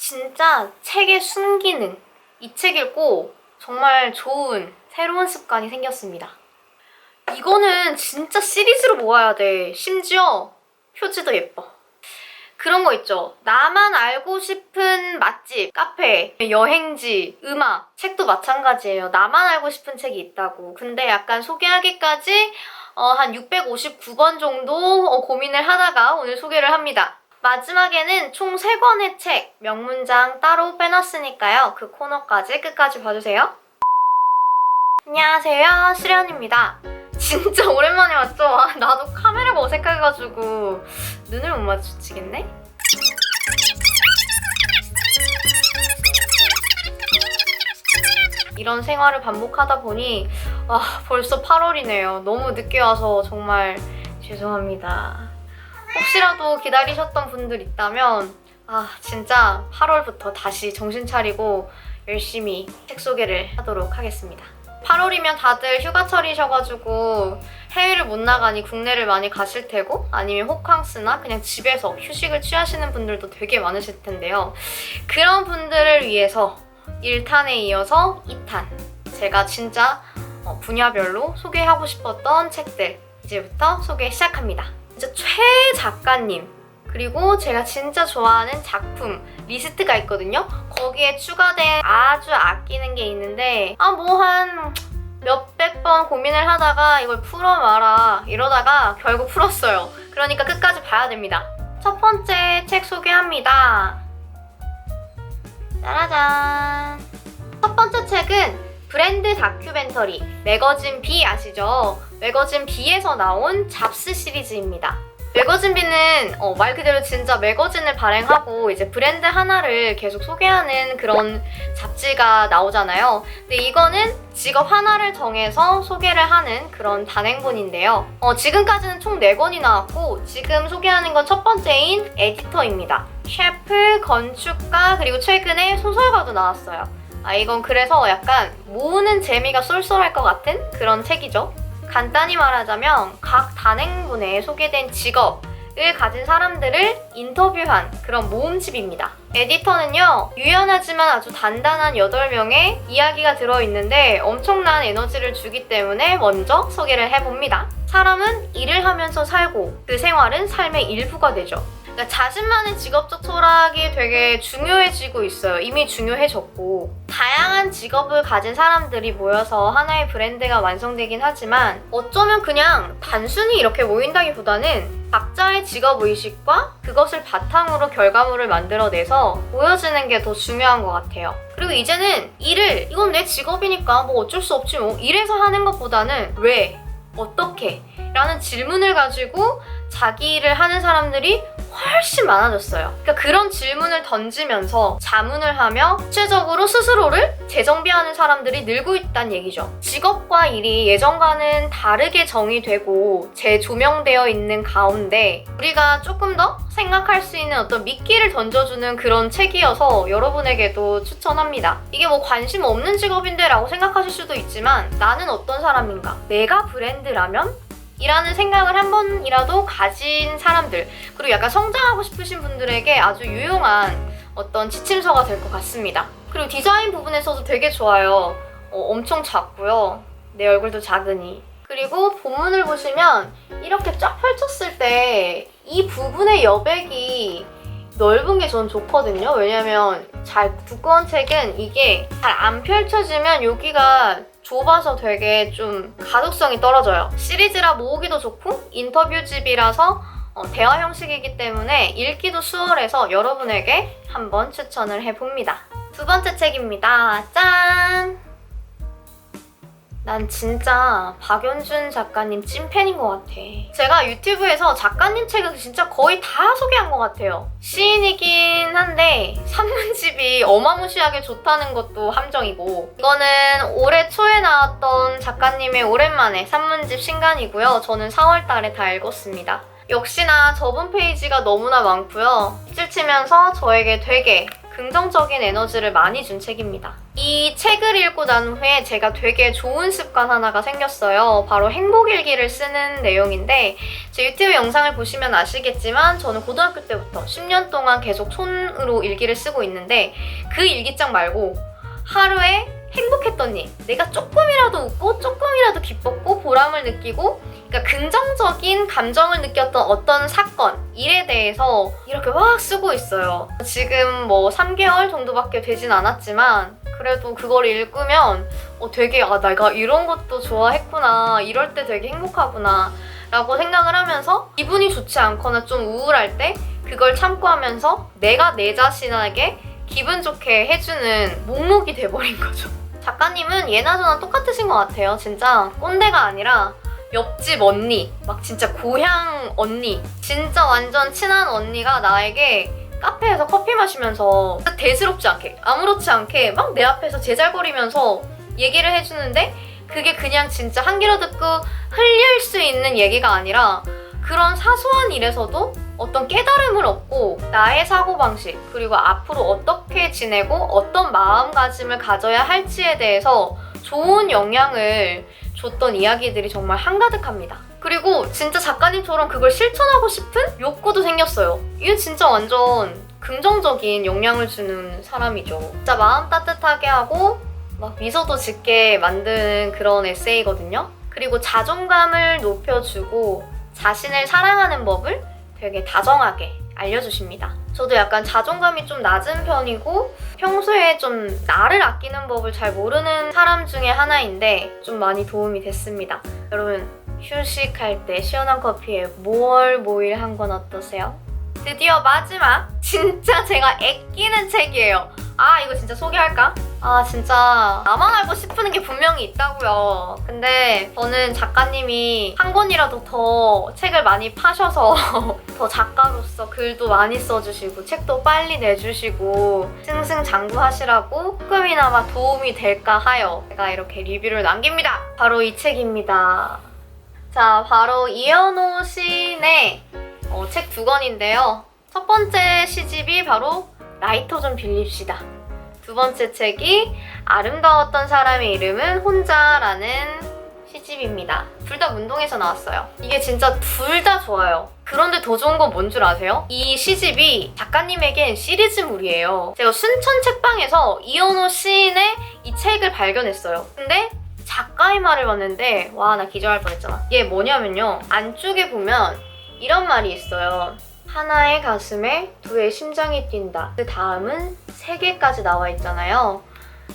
진짜 책의 순기능. 이 책 읽고 정말 좋은 새로운 습관이 생겼습니다. 이거는 진짜 시리즈로 모아야 돼. 심지어 표지도 예뻐. 그런 거 있죠. 나만 알고 싶은 맛집, 카페, 여행지, 음악, 책도 마찬가지예요. 나만 알고 싶은 책이 있다고. 근데 약간 소개하기까지 한 659번 정도 고민을 하다가 오늘 소개를 합니다. 마지막에는 총 3권의 책, 명문장 따로 빼놨으니까요. 그 코너까지 끝까지 봐주세요. 안녕하세요, 수련입니다. 진짜 오랜만에 왔죠? 나도 카메라가 어색해가지고 눈을 못 마주치겠네? 이런 생활을 반복하다 보니 벌써 8월이네요. 너무 늦게 와서 정말 죄송합니다. 혹시라도 기다리셨던 분들 있다면 진짜 8월부터 다시 정신 차리고 열심히 책 소개를 하도록 하겠습니다. 8월이면 다들 휴가철이셔가지고 해외를 못 나가니 국내를 많이 가실 테고 아니면 호캉스나 그냥 집에서 휴식을 취하시는 분들도 되게 많으실 텐데요. 그런 분들을 위해서 1탄에 이어서 2탄 제가 진짜 분야별로 소개하고 싶었던 책들 이제부터 소개 시작합니다. 진짜 최 작가님 그리고 제가 진짜 좋아하는 작품 리스트가 있거든요. 거기에 추가된 아주 아끼는 게 있는데 뭐 한 몇백 번 고민을 하다가 이걸 풀어 마라 이러다가 결국 풀었어요. 그러니까 끝까지 봐야 됩니다. 첫 번째 책 소개합니다. 짜라잔. 첫 번째 책은 브랜드 다큐멘터리 매거진 B 아시죠? 매거진 B에서 나온 잡스 시리즈입니다. 매거진 B는 말 그대로 진짜 매거진을 발행하고 이제 브랜드 하나를 계속 소개하는 그런 잡지가 나오잖아요. 근데 이거는 직업 하나를 정해서 소개를 하는 그런 단행본인데요. 지금까지는 총 4권이 나왔고 지금 소개하는 건 첫 번째인 에디터입니다. 셰프, 건축가, 그리고 최근에 소설가도 나왔어요. 이건 그래서 약간 모으는 재미가 쏠쏠할 것 같은 그런 책이죠. 간단히 말하자면 각 단행본에 소개된 직업을 가진 사람들을 인터뷰한 그런 모음집입니다. 에디터는요, 유연하지만 아주 단단한 8명의 이야기가 들어있는데 엄청난 에너지를 주기 때문에 먼저 소개를 해봅니다. 사람은 일을 하면서 살고 그 생활은 삶의 일부가 되죠. 그러니까 자신만의 직업적 철학이 되게 중요해지고 있어요. 이미 중요해졌고 다양한 직업을 가진 사람들이 모여서 하나의 브랜드가 완성되긴 하지만 어쩌면 그냥 단순히 이렇게 모인다기보다는 각자의 직업의식과 그것을 바탕으로 결과물을 만들어내서 보여지는 게 더 중요한 것 같아요. 그리고 이제는 이건 내 직업이니까 뭐 어쩔 수 없지 뭐 이래서 하는 것보다는 왜? 어떻게? 라는 질문을 가지고 자기 일을 하는 사람들이 훨씬 많아졌어요. 그러니까 그런 질문을 던지면서 자문을 하며 구체적으로 스스로를 재정비하는 사람들이 늘고 있다는 얘기죠. 직업과 일이 예전과는 다르게 정의되고 재조명되어 있는 가운데 우리가 조금 더 생각할 수 있는 어떤 미끼를 던져주는 그런 책이어서 여러분에게도 추천합니다. 이게 뭐 관심 없는 직업인데 라고 생각하실 수도 있지만 나는 어떤 사람인가? 내가 브랜드라면? 이라는 생각을 한 번이라도 가진 사람들 그리고 약간 성장하고 싶으신 분들에게 아주 유용한 어떤 지침서가 될 것 같습니다. 그리고 디자인 부분에서도 되게 좋아요. 엄청 작고요. 내 얼굴도 작으니. 그리고 본문을 보시면 이렇게 쫙 펼쳤을 때 이 부분의 여백이 넓은 게 전 좋거든요. 왜냐면 두꺼운 책은 이게 잘 안 펼쳐지면 여기가 좁아서 되게 좀 가독성이 떨어져요. 시리즈라 모으기도 좋고 인터뷰집이라서 대화 형식이기 때문에 읽기도 수월해서 여러분에게 한번 추천을 해봅니다. 두 번째 책입니다. 짠! 난 진짜 박연준 작가님 찐팬인 것 같아. 제가 유튜브에서 작가님 책을 진짜 거의 다 소개한 것 같아요. 시인이긴 한데 산문집이 어마무시하게 좋다는 것도 함정이고 이거는 올해 초에 나왔던 작가님의 오랜만에 산문집 신간이고요. 저는 4월 달에 다 읽었습니다. 역시나 접은 페이지가 너무나 많고요. 찔치면서 저에게 되게 긍정적인 에너지를 많이 준 책입니다. 이 책을 읽고 난 후에 제가 되게 좋은 습관 하나가 생겼어요. 바로 행복일기를 쓰는 내용인데 제 유튜브 영상을 보시면 아시겠지만 저는 고등학교 때부터 10년 동안 계속 손으로 일기를 쓰고 있는데 그 일기장 말고 하루에 행복했던 일, 내가 조금이라도 웃고 조금이라도 기뻤고 보람을 느끼고 그러니까 긍정적인 감정을 느꼈던 어떤 사건, 일에 대해서 이렇게 막 쓰고 있어요. 지금 뭐 3개월 정도밖에 되진 않았지만 그래도 그걸 읽으면 되게 내가 이런 것도 좋아했구나, 이럴 때 되게 행복하구나 라고 생각을 하면서 기분이 좋지 않거나 좀 우울할 때 그걸 참고하면서 내가 내 자신에게 기분 좋게 해주는 목록이 돼버린 거죠. 작가님은 예나 저나 똑같으신 것 같아요. 진짜 꼰대가 아니라 옆집 언니, 막 진짜 고향 언니, 진짜 완전 친한 언니가 나에게 카페에서 커피 마시면서 대수롭지 않게, 아무렇지 않게 막 내 앞에서 제잘거리면서 얘기를 해주는데 그게 그냥 진짜 한 귀로 듣고 흘릴 수 있는 얘기가 아니라 그런 사소한 일에서도 어떤 깨달음을 얻고 나의 사고방식 그리고 앞으로 어떻게 지내고 어떤 마음가짐을 가져야 할지에 대해서 좋은 영향을 줬던 이야기들이 정말 한가득합니다. 그리고 진짜 작가님처럼 그걸 실천하고 싶은 욕구도 생겼어요. 이게 진짜 완전 긍정적인 영향을 주는 사람이죠. 진짜 마음 따뜻하게 하고 막 미소도 짓게 만드는 그런 에세이거든요. 그리고 자존감을 높여주고 자신을 사랑하는 법을 되게 다정하게 알려주십니다. 저도 약간 자존감이 좀 낮은 편이고 평소에 좀 나를 아끼는 법을 잘 모르는 사람 중에 하나인데 좀 많이 도움이 됐습니다. 여러분 휴식할 때 시원한 커피에 뭘 모일 한 건 어떠세요? 드디어 마지막! 진짜 제가 아끼는 책이에요. 이거 진짜 소개할까? 진짜 나만 알고 싶은 게 분명히 있다고요. 근데 저는 작가님이 한 권이라도 더 책을 많이 파셔서 더 작가로서 글도 많이 써주시고 책도 빨리 내주시고 승승장구하시라고 조금이나마 도움이 될까 하여 제가 이렇게 리뷰를 남깁니다. 바로 이 책입니다. 자, 바로 이현호 시인의 책 2권인데요. 첫 번째 시집이 바로 라이터 좀 빌립시다. 두 번째 책이 아름다웠던 사람의 이름은 혼자라는 시집입니다. 둘 다 문동에서 나왔어요. 이게 진짜 둘 다 좋아요. 그런데 더 좋은 건 뭔 줄 아세요? 이 시집이 작가님에겐 시리즈물이에요. 제가 순천 책방에서 이현호 시인의 이 책을 발견했어요. 근데 작가의 말을 봤는데 와, 나 기절할 뻔했잖아. 이게 뭐냐면요, 안쪽에 보면 이런 말이 있어요. 하나의 가슴에 두의 심장이 뛴다. 그 다음은 3개까지 나와 있잖아요.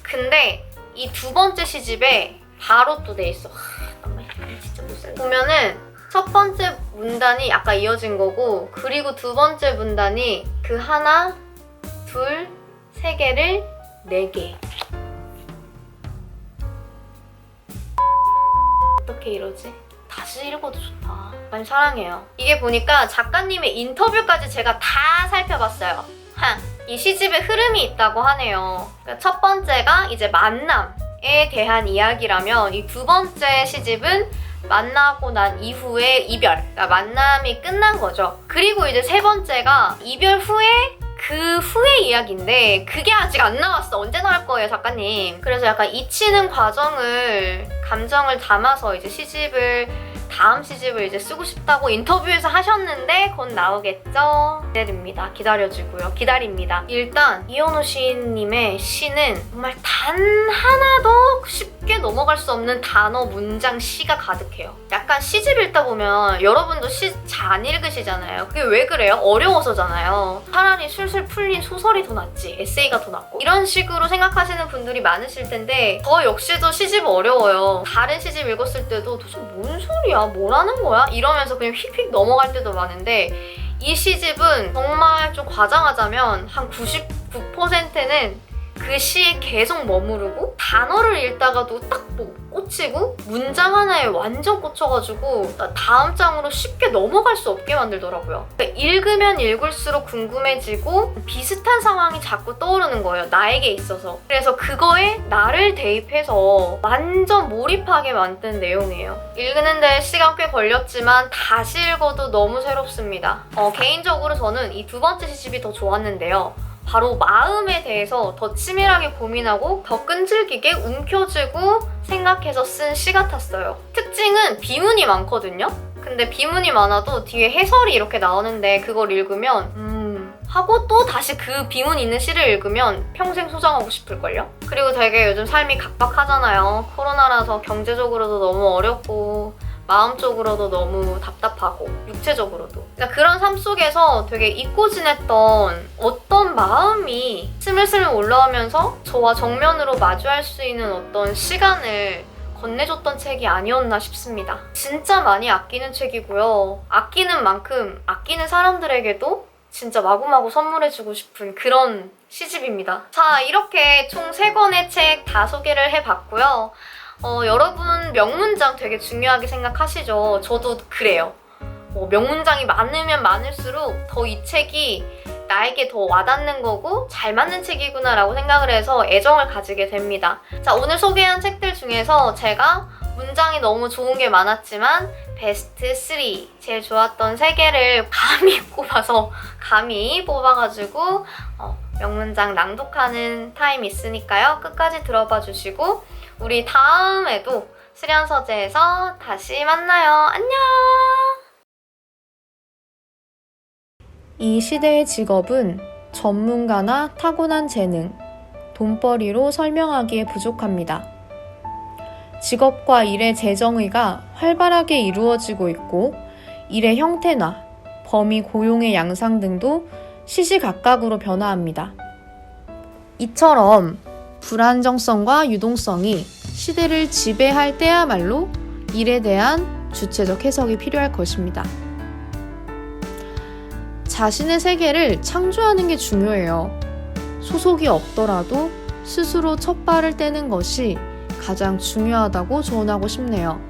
근데 이 두 번째 시집에 바로 또 돼 있어. 진짜 못살려. 보면은 첫 번째 문단이 아까 이어진 거고 그리고 두 번째 문단이 그 하나, 둘, 3개를 4개. 어떻게 이러지? 다시 읽어도 좋다. 많이 사랑해요. 이게 보니까 작가님의 인터뷰까지 제가 다 살펴봤어요. 이 시집에 흐름이 있다고 하네요. 그러니까 첫 번째가 이제 만남에 대한 이야기라면 이 두 번째 시집은 만나고 난 이후의 이별, 그러니까 만남이 끝난 거죠. 그리고 이제 세 번째가 이별 후에 그 후의 이야기인데 그게 아직 안 나왔어. 언제 나올 거예요, 작가님? 그래서 약간 잊히는 과정을, 감정을 담아서 이제 다음 시집을 이제 쓰고 싶다고 인터뷰에서 하셨는데 곧 나오겠죠? 기다립니다. 일단 이현호 시인님의 시는 정말 단 하나도 쉽게 넘어갈 수 없는 단어, 문장, 시가 가득해요. 약간 시집 읽다 보면 여러분도 시 잘 안 읽으시잖아요. 그게 왜 그래요? 어려워서잖아요. 차라리 술술 풀린 소설이 더 낫지, 에세이가 더 낫고 이런 식으로 생각하시는 분들이 많으실 텐데 저 역시도 시집 어려워요. 다른 시집 읽었을 때도 도대체 뭔 소리야? 뭐라는 거야? 이러면서 그냥 휙휙 넘어갈 때도 많은데 이 시집은 정말 좀 과장하자면 한 99%는 그 시에 계속 머무르고 단어를 읽다가도 딱 꽂히고 문장 하나에 완전 꽂혀가지고 다음 장으로 쉽게 넘어갈 수 없게 만들더라고요. 그러니까 읽으면 읽을수록 궁금해지고 비슷한 상황이 자꾸 떠오르는 거예요, 나에게 있어서. 그래서 그거에 나를 대입해서 완전 몰입하게 만든 내용이에요. 읽는데 시간 꽤 걸렸지만 다시 읽어도 너무 새롭습니다. 개인적으로 저는 이 두 번째 시집이 더 좋았는데요. 바로 마음에 대해서 더 치밀하게 고민하고 더 끈질기게 움켜쥐고 생각해서 쓴 시 같았어요. 특징은 비문이 많거든요? 근데 비문이 많아도 뒤에 해설이 이렇게 나오는데 그걸 읽으면 하고 또 다시 그 비문 있는 시를 읽으면 평생 소장하고 싶을걸요? 그리고 되게 요즘 삶이 각박하잖아요. 코로나라서 경제적으로도 너무 어렵고 마음적으로도 너무 답답하고 육체적으로도. 그러니까 그런 삶 속에서 되게 잊고 지냈던 어떤 마음이 스물스물 올라오면서 저와 정면으로 마주할 수 있는 어떤 시간을 건네줬던 책이 아니었나 싶습니다. 진짜 많이 아끼는 책이고요. 아끼는 만큼 아끼는 사람들에게도 진짜 마구마구 선물해주고 싶은 그런 시집입니다. 자, 이렇게 총 3권의 책 다 소개를 해봤고요. 여러분 명문장 되게 중요하게 생각하시죠? 저도 그래요. 명문장이 많으면 많을수록 더 이 책이 나에게 더 와닿는 거고 잘 맞는 책이구나 라고 생각을 해서 애정을 가지게 됩니다. 자, 오늘 소개한 책들 중에서 제가 문장이 너무 좋은 게 많았지만 베스트 3, 제일 좋았던 3개를 감히 뽑아가지고 명문장 낭독하는 타임 있으니까요. 끝까지 들어봐 주시고 우리 다음에도 수련서재에서 다시 만나요. 안녕! 이 시대의 직업은 전문가나 타고난 재능, 돈벌이로 설명하기에 부족합니다. 직업과 일의 재정의가 활발하게 이루어지고 있고 일의 형태나 범위 고용의 양상 등도 시시각각으로 변화합니다. 이처럼 불안정성과 유동성이 시대를 지배할 때야말로 일에 대한 주체적 해석이 필요할 것입니다. 자신의 세계를 창조하는 게 중요해요. 소속이 없더라도 스스로 첫 발을 떼는 것이 가장 중요하다고 조언하고 싶네요.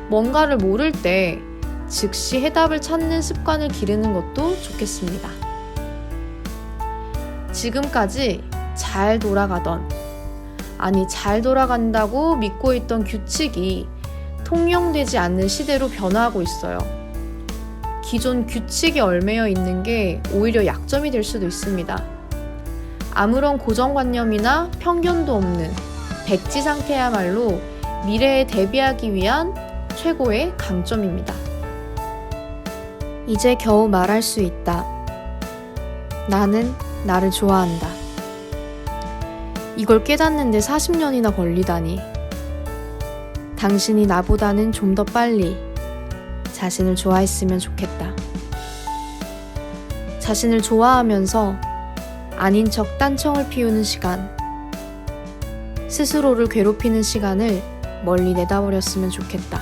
뭔가를 모를 때 즉시 해답을 찾는 습관을 기르는 것도 좋겠습니다. 지금까지 잘 돌아간다고 믿고 있던 규칙이 통용되지 않는 시대로 변화하고 있어요. 기존 규칙에 얽매여 있는 게 오히려 약점이 될 수도 있습니다. 아무런 고정관념이나 편견도 없는 백지 상태야말로 미래에 대비하기 위한 최고의 강점입니다. 이제 겨우 말할 수 있다. 나는 나를 좋아한다. 이걸 깨닫는데 40년이나 걸리다니. 당신이 나보다는 좀 더 빨리 자신을 좋아했으면 좋겠다. 자신을 좋아하면서 아닌 척 딴청을 피우는 시간, 스스로를 괴롭히는 시간을 멀리 내다버렸으면 좋겠다.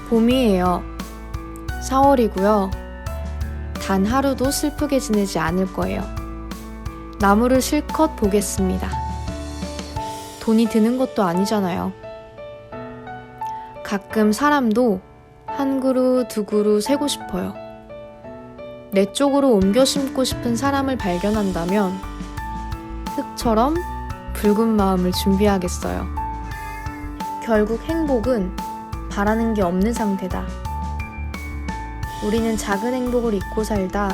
봄이에요. 4월이고요. 단 하루도 슬프게 지내지 않을 거예요. 나무를 실컷 보겠습니다. 돈이 드는 것도 아니잖아요. 가끔 사람도 한 그루 두 그루 세고 싶어요. 내 쪽으로 옮겨 심고 싶은 사람을 발견한다면 흙처럼 붉은 마음을 준비하겠어요. 결국 행복은 바라는 게 없는 상태다. 우리는 작은 행복을 잊고 살다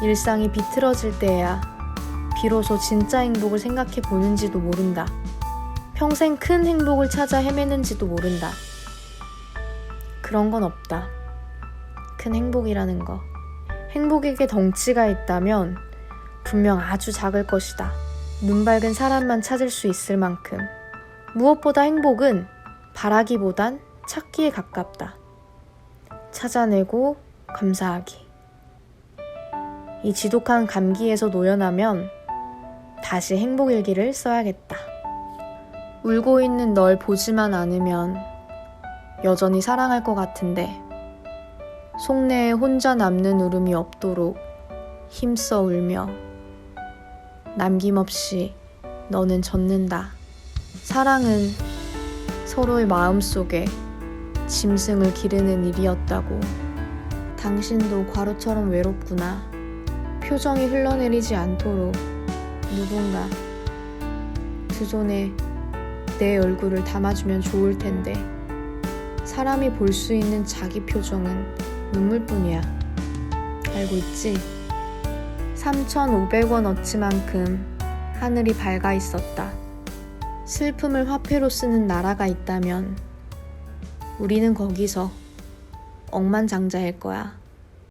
일상이 비틀어질 때에야 비로소 진짜 행복을 생각해 보는지도 모른다. 평생 큰 행복을 찾아 헤매는지도 모른다. 그런 건 없다. 큰 행복이라는 거. 행복에게 덩치가 있다면 분명 아주 작을 것이다. 눈 밝은 사람만 찾을 수 있을 만큼. 무엇보다 행복은 바라기보단 찾기에 가깝다. 찾아내고 감사하기. 이 지독한 감기에서 노연하면 다시 행복일기를 써야겠다. 울고 있는 널 보지만 않으면 여전히 사랑할 것 같은데 속내에 혼자 남는 울음이 없도록 힘써 울며 남김없이 너는 젖는다. 사랑은 서로의 마음속에 짐승을 기르는 일이었다고. 당신도 과로처럼 외롭구나. 표정이 흘러내리지 않도록 누군가 두 손에 내 얼굴을 담아주면 좋을 텐데 사람이 볼 수 있는 자기 표정은 눈물뿐이야. 알고 있지? 3,500원어치만큼 하늘이 밝아 있었다. 슬픔을 화폐로 쓰는 나라가 있다면 우리는 거기서 억만장자일 거야.